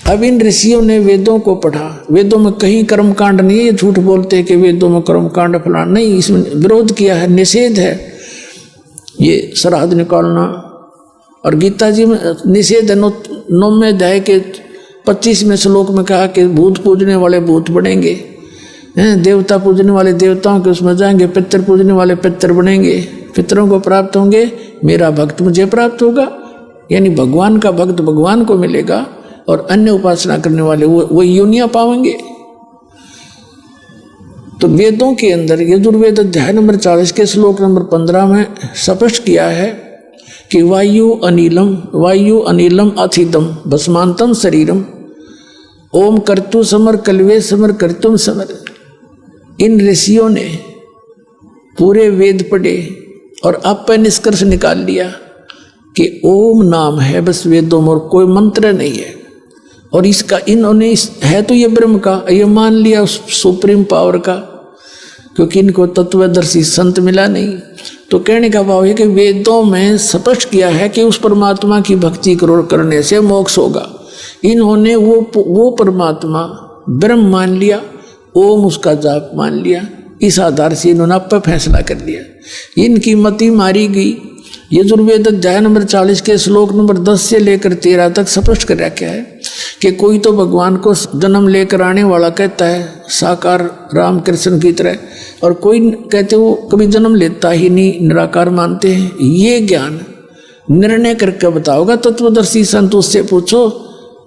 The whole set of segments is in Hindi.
अब इन ऋषियों ने वेदों को पढ़ा, वेदों में कहीं कर्मकांड नहीं है, ये झूठ बोलते हैं कि वेदों में कर्मकांड फलाना नहीं, इसमें विरोध किया है, निषेध है ये श्राद्ध निकालना। और गीता जी में निषेध है, 9वें अध्याय के 25वें श्लोक में कहा कि भूत पूजने वाले भूत बनेंगे, देवता पूजने वाले देवताओं के उसमें जाएंगे, पितर पूजने वाले पितर बनेंगे, पितरों को प्राप्त होंगे, मेरा भक्त मुझे प्राप्त होगा, यानी भगवान का भक्त भगवान को मिलेगा, और अन्य उपासना करने वाले वो योनियां पाएंगे। तो वेदों के अंदर यजुर्वेद अध्याय नंबर 40 के श्लोक नंबर 15 में स्पष्ट किया है कि वायु अनिलम अथिदम भस्मांतम शरीरम ओम कर्तु समर कल्वे समर कर्तुम समर। इन ऋषियों ने पूरे वेद पढ़े और अब पर निष्कर्ष निकाल लिया कि ओम नाम है बस वेदों में, और कोई मंत्र नहीं है। और इसका इन्होंने है तो ये ब्रह्म का, ये मान लिया उस सुप्रीम पावर का, क्योंकि इनको तत्वदर्शी संत मिला नहीं। तो कहने का भाव है कि वेदों में स्पष्ट किया है कि उस परमात्मा की भक्ति करने से मोक्ष होगा। इन्होंने वो परमात्मा ब्रह्म मान लिया, ओम उसका जाप मान लिया, इस आधार से इन्होंने अब फैसला कर लिया। इनकी मति मारी गई। यजुर्वेद अध्याय नंबर 40 के श्लोक नंबर 10 से लेकर 13 तक स्पष्ट कर रखा है कि कोई तो भगवान को जन्म लेकर आने वाला कहता है, साकार राम कृष्ण की तरह, और कोई कहते वो कभी जन्म लेता ही नहीं, निराकार मानते हैं। ये ज्ञान निर्णय करके बताओगा तत्वदर्शी संत, उससे पूछो,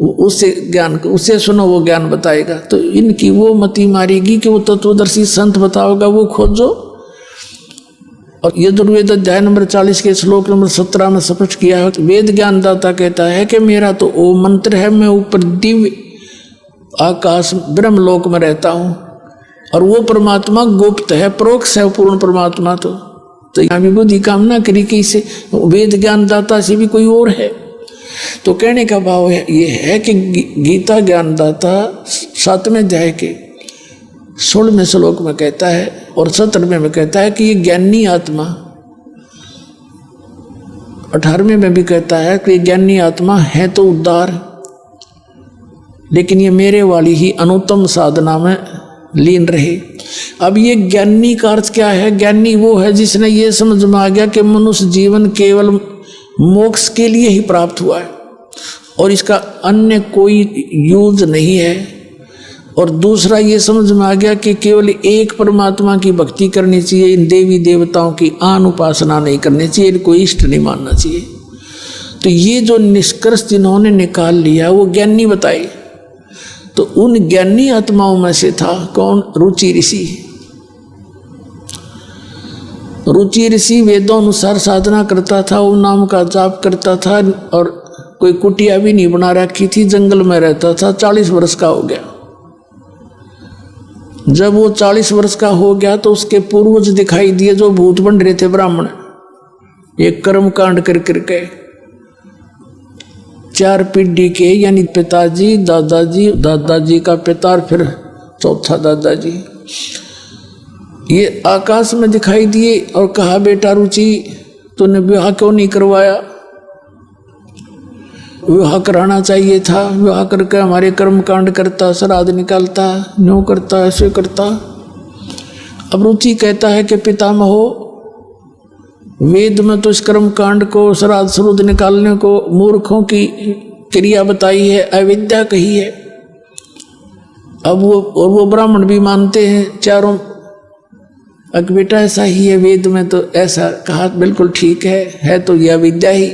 उससे ज्ञान उससे सुनो, वो ज्ञान बताएगा। तो इनकी वो मति मारेगी कि वो तत्वदर्शी संत बताओगा, वो खोजो। और यजुर्वेद अध्याय नंबर 40 के श्लोक नंबर 17 में स्पष्ट किया है, वेद ज्ञानदाता कहता है कि मेरा तो ओ मंत्र है, मैं ऊपर दिव्य आकाश ब्रह्मलोक में रहता हूँ, और वो परमात्मा गुप्त है, परोक्ष है पूर्ण परमात्मा। तो यहाँ भी बुद्धि कामना करी कि इसे वेद ज्ञानदाता से भी कोई और है। तो कहने का भाव है ये है कि गीता ज्ञानदाता 7वें अध्याय के 16वें श्लोक में कहता है और 17वें में कहता है कि ये ज्ञानी आत्मा, 18वें में भी कहता है कि ज्ञानी आत्मा है तो उद्धार, लेकिन ये मेरे वाली ही अनुत्तम साधना में लीन रहे। अब ये ज्ञानी का अर्थ क्या है? ज्ञानी वो है जिसने ये समझ में आ गया कि मनुष्य जीवन केवल मोक्ष के लिए ही प्राप्त हुआ है और इसका अन्य कोई यूज नहीं है। और दूसरा ये समझ में आ गया कि केवल एक परमात्मा की भक्ति करनी चाहिए, इन देवी देवताओं की आन उपासना नहीं करनी चाहिए, इनको इष्ट नहीं मानना चाहिए। तो ये जो निष्कर्ष जिन्होंने निकाल लिया वो ज्ञानी बताए। तो उन ज्ञानी आत्माओं में से था कौन? रुचि ऋषि। रुचि ऋषि वेदों अनुसार साधना करता था, ओम नाम का जाप करता था और कोई कुटिया भी नहीं बना रखी थी, जंगल में रहता था। 40 वर्ष का हो गया। जब वो 40 वर्ष का हो गया तो उसके पूर्वज दिखाई दिए जो भूत बन रहे थे ब्राह्मण, एक कर्म कांड कर करके 4 पीढ़ी के, यानी पिताजी, दादाजी, दादाजी का पिता और फिर चौथा दादाजी, ये आकाश में दिखाई दिए और कहा, बेटा रुचि तूने विवाह क्यों नहीं करवाया? विवाह कराना चाहिए था, विवाह करके हमारे कर्म कांड करता, श्राद्ध निकालता, न्यों करता, ऐसे करता। अब रुचि कहता है कि पितामहो, वेद में तो इस कर्म कांड को, श्राद्ध श्रुद्ध निकालने को मूर्खों की क्रिया बताई है, अविद्या कही है। अब वो ब्राह्मण भी मानते हैं चारों, अगर बेटा ऐसा ही है, वेद में तो ऐसा कहा, बिल्कुल ठीक है तो यह अविद्या ही।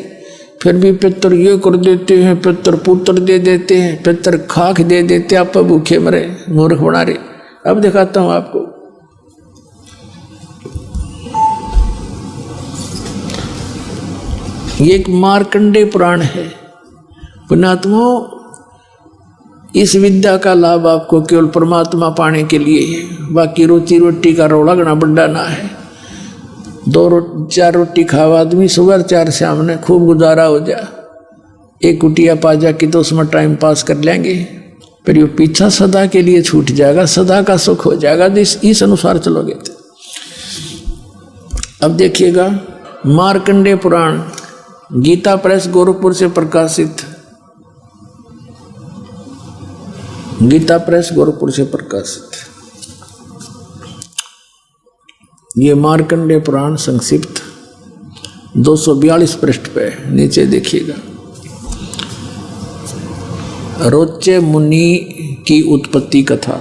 फिर भी पितर ये कर देते हैं, पितर पुत्र दे देते हैं, पितर खाक दे देते, आप भूखे मरे, मूर्ख बना रहे। अब दिखाता हूं आपको। ये एक मार्कंडेय पुराण है। पुण्यात्माओं, इस विद्या का लाभ आपको केवल परमात्मा पाने के लिए है। बाकी रोजी रोटी का रौला गना बड्डा ना है। 2-4 रोटी खावा आदमी, सुबह 4 शाम ने खूब गुजारा हो जा। एक कुटिया पा जा कि तो उसमें टाइम पास कर लेंगे, फिर ये पीछा सदा के लिए छूट जाएगा, सदा का सुख हो जाएगा। इस अनुसार चलोगे तो। अब देखिएगा, मार्कंडेय पुराण, गीता प्रेस गोरखपुर से प्रकाशित। गीता प्रेस गोरखपुर से प्रकाशित। ये मार्कंडेय पुराण संक्षिप्त 242 पृष्ठ पे नीचे देखिएगा। रोच्य मुनि की उत्पत्ति कथा।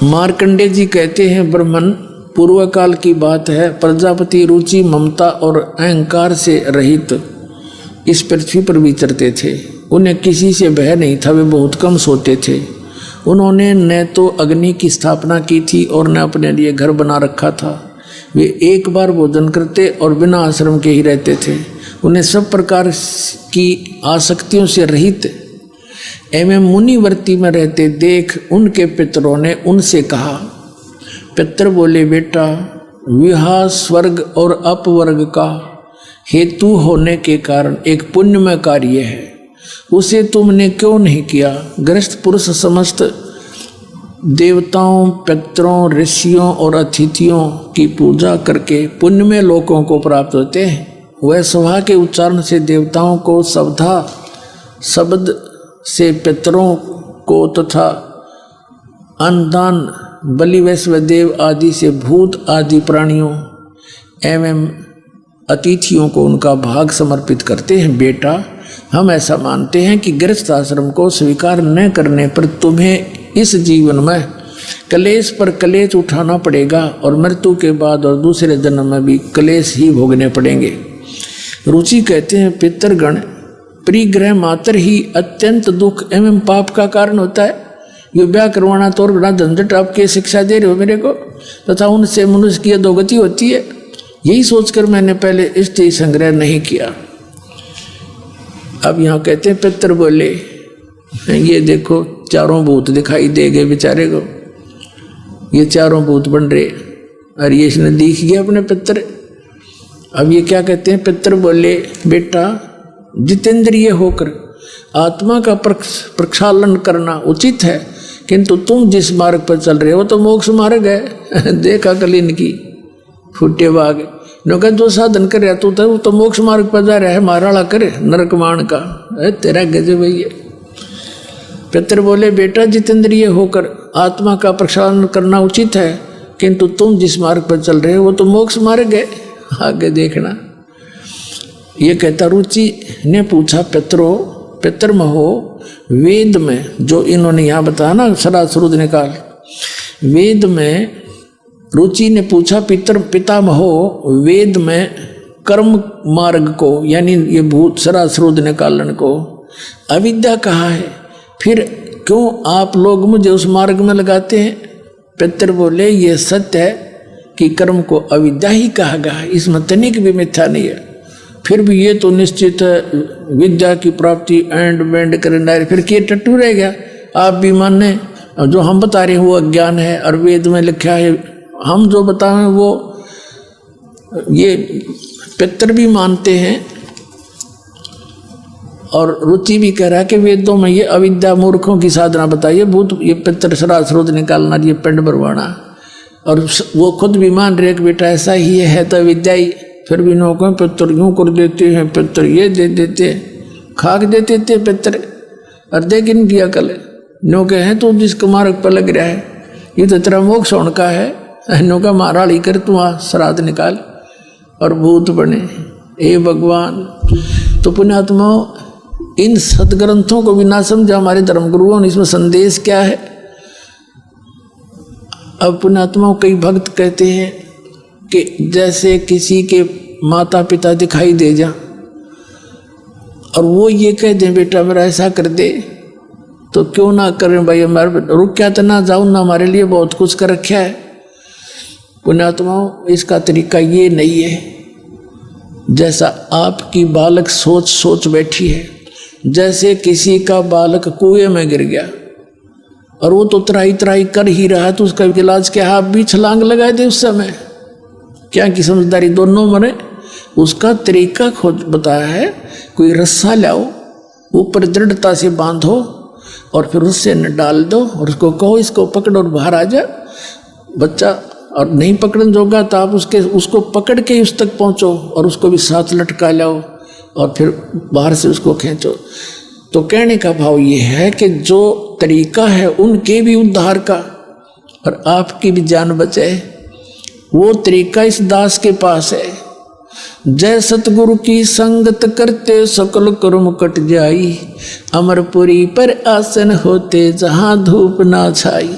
मार्कंडेय जी कहते हैं, ब्रह्मन पूर्व काल की बात है, प्रजापति रुचि ममता और अहंकार से रहित इस पृथ्वी पर विचरते थे। उन्हें किसी से भय नहीं था, वे बहुत कम सोते थे। उन्होंने न तो अग्नि की स्थापना की थी और न अपने लिए घर बना रखा था। वे एक बार भोजन करते और बिना आश्रम के ही रहते थे। उन्हें सब प्रकार की आसक्तियों से रहित एवं मुनिवर्ती में रहते देख उनके पितरों ने उनसे कहा। पितर बोले, बेटा, विवाह स्वर्ग और अपवर्ग का हेतु होने के कारण एक पुण्यमय कार्य है, उसे तुमने क्यों नहीं किया? गृहस्थ पुरुष समस्त देवताओं, पितरों, ऋषियों और अतिथियों की पूजा करके पुण्यमय लोकों को प्राप्त होते हैं। वह सभा के उच्चारण से देवताओं को शब्दा, शब्द से पितरों को तथा अन्नदान, बलि, वैश्वदेव आदि से भूत आदि प्राणियों एवं अतिथियों को उनका भाग समर्पित करते हैं। बेटा, हम ऐसा मानते हैं कि गृहस्थ आश्रम को स्वीकार न करने पर तुम्हें इस जीवन में कलेश पर कलेश उठाना पड़ेगा और मृत्यु के बाद और दूसरे जन्म में भी कलेश ही भोगने पड़ेंगे। रुचि कहते हैं, पितरगण, परिग्रह मात्र ही अत्यंत दुख एवं पाप का कारण होता है। ये ब्याह करवाना तो बड़ा झंझट, आपके शिक्षा दे रहे हो मेरे को, तथा उनसे मनुष्य की अधोगति होती है। यही सोचकर मैंने पहले स्त्री संग्रह नहीं किया। अब यहाँ कहते हैं, पितर बोले, ये देखो चारों भूत दिखाई दे गए बेचारे को, ये चारों भूत बन रहे, और ये इसने दिख गया अपने पितर। अब ये क्या कहते हैं? पितर बोले, बेटा, जितेंद्रिय होकर आत्मा का प्रक्षालन करना उचित है, किंतु तुम जिस मार्ग पर चल रहे हो तो मोक्ष मार्ग है। देखा कल इनकी फुटे बाग नौका जो साधन कर रहा तू तो मोक्ष मार्ग पर जा रहा है, माराड़ा करे नरकमान का तेरा गजब है ये। पितर बोले, बेटा, जितेंद्रिय होकर आत्मा का प्रक्षालन करना उचित है, किंतु तुम जिस मार्ग पर चल रहे हो वो तो मोक्ष मार्ग है, आगे देखना। ये कहता, रुचि ने पूछा, पितर महो, वेद में जो इन्होंने यहाँ बताया ना सरासरुद निकाल, वेद में रुचि ने पूछा, पितामहो, वेद में कर्म मार्ग को यानी ये भूत सरासरुद निकालन को अविद्या कहा है, फिर क्यों आप लोग मुझे उस मार्ग में लगाते हैं? पितर बोले, ये सत्य है कि कर्म को अविद्या ही कहा गया है, इसमें तनिक भी मिथ्या नहीं है। फिर भी ये तो निश्चित है विद्या की प्राप्ति एंड बैंड करना, फिर क्या टट्टू रह गया? आप भी माने जो हम बता रहे हैं वो अज्ञान है, और वेद में लिखा है, हम जो बताएं वो ये पितर भी मानते हैं। और रुचि भी कह रहा है कि वेदों में ये अविद्या मूर्खों की साधना बताइए, भूत ये पितर सरासरुद निकालना, ये पिंड भरवाना, और वो खुद भी मान रहे कि बेटा ऐसा ही है तो विद्या ही। फिर भी नौकों पितर यूँ कर देते हैं, पितर ये दे देते, खाक देते थे पितर, और देख इनकी अकल नौके हैं तो जिसके मार्ग पर लग रहा है, ये तो तेरा मोक्ष होने का है, नौका माराड़ी कर तू आ श्राद्ध निकाल और भूत बने। हे भगवान, तो पुण्यात्मा इन सदग्रंथों को भी ना समझा हमारे धर्मगुरुओं ने, इसमें संदेश क्या है? अब पुण्यात्माओं कई भक्त कहते हैं कि जैसे किसी के माता पिता दिखाई दे जा और वो ये कह दें बेटा मेरा ऐसा कर दे, तो क्यों ना करें भाई, हमारे रुक क्या तो ना जाऊँ ना, हमारे लिए बहुत कुछ कर रखा है। पुण्यात्माओं, इसका तरीका ये नहीं है जैसा आपकी बालक सोच बैठी है। जैसे किसी का बालक कुएं में गिर गया और वो तो त्राही त्राही कर ही रहा, तो उसका इलाज क्या? आप भी छलांग लगा दे उस समय, क्या की समझदारी दोनों मरे। उसका तरीका खुद बताया है, कोई रस्सा लाओ, ऊपर दृढ़ता से बांधो और फिर उससे न डाल दो और उसको कहो इसको पकड़ो और बाहर आ जा। बच्चा और नहीं पकड़न जोगा तो आप उसको पकड़ के उस तक पहुँचो और उसको भी साथ लटका लाओ और फिर बाहर से उसको खींचो। तो कहने का भाव ये है कि जो तरीका है उनके भी उद्धार का और आपकी भी जान बचे, वो तरीका इस दास के पास है। जय सतगुरु की संगत करते सकल कर्म कट जाई, अमरपुरी पर आसन होते जहां धूप ना छाई।